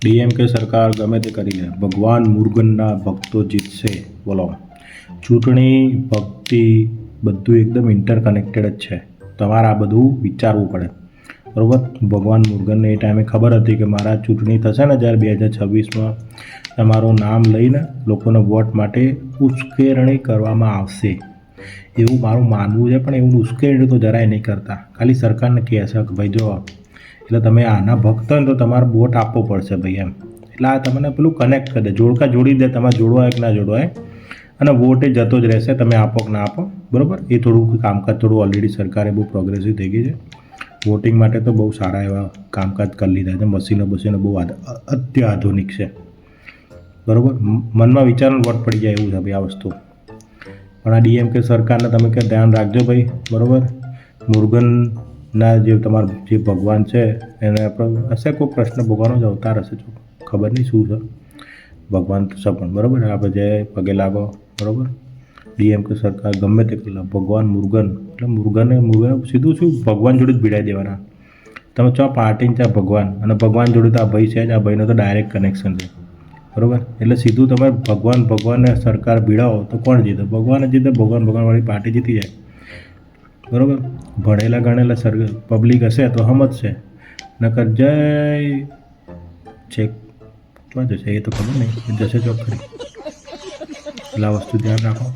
ડીએમકે સરકાર ગમે તે કરી લે, ભગવાન મુરુગનના ભક્તો જીતશે. બોલો, ચૂંટણી ભક્તિ બધું એકદમ ઇન્ટરકનેક્ટેડ જ છે. તમારે આ બધું વિચારવું પડે, બરાબર. ભગવાન મુરુગનને એ ટાઈમે ખબર હતી કે મારા ચૂંટણી થશે ને જ્યારે 2026માં તમારું નામ લઈને લોકોને વોટ માટે ઉશ્કેરણી કરવામાં આવશે એવું મારું માનવું છે. પણ એવું ઉશ્કેરણી તો જરાય નહીં કરતા, ખાલી સરકારને કહે છે કે ભાઈ જો એટલે તમે આના ભક્ત હોય ને તો તમારે વોટ આપવો પડશે ભાઈ એમ. એટલે આ તમને પેલું કનેક્ટ કરી દે, જોડકા જોડી દે, તમારે જોડવા કે ના જોડવાય. અને વોટ એ જતો જ રહેશે, તમે આપો કે ના આપો, બરાબર. એ થોડું કામકાજ થોડું ઓલરેડી સરકારે બહુ પ્રોગ્રેસિવ થઈ ગઈ છે. વોટિંગ માટે તો બહુ સારા એવા કામકાજ કરી લીધા છે. મશીનો બહુ અત્યાધુનિક છે, બરાબર. મનમાં વિચારનું વોટ પડી જાય એવું છે ભાઈ આ વસ્તુ. પણ આ ડીએમકે સરકારને તમે કે ધ્યાન રાખજો ભાઈ, બરાબર. મુરુગનના જે તમારા જે ભગવાન છે એને આપણે હશે કોઈ પ્રશ્ન ભગવાનનો જ અવતાર હશે, જો ખબર નહીં શું છે ભગવાન તો છે પણ, બરાબર. આપણે જે પગે લાગો, બરાબર. ડીએમકે સરકાર ગમે તે કરી લે, ભગવાન મુરુગન એટલે મુરુગન સીધું શું ભગવાન જોડે જ ભીડાઈ દેવાના. તમે ચો પાર્ટી ચા ભગવાન, અને ભગવાન જોડે તો આ ભાઈ છે જ, આ ભાઈનો તો ડાયરેક્ટ કનેક્શન છે, બરાબર. એટલે સીધું તમે ભગવાનને સરકાર ભીડાવો તો કોણ જીતે? ભગવાન જ જીતે. ભગવાનવાળી પાર્ટી જીતી જાય, બરાબર. ભણેલા ગણેલા પબ્લિક હશે તો સમજશે, નકર જય છે ક્યાં જશે એ તો ખબર નહીં, જશે ચોક ખરી. એટલે આ વસ્તુ ધ્યાન રાખો.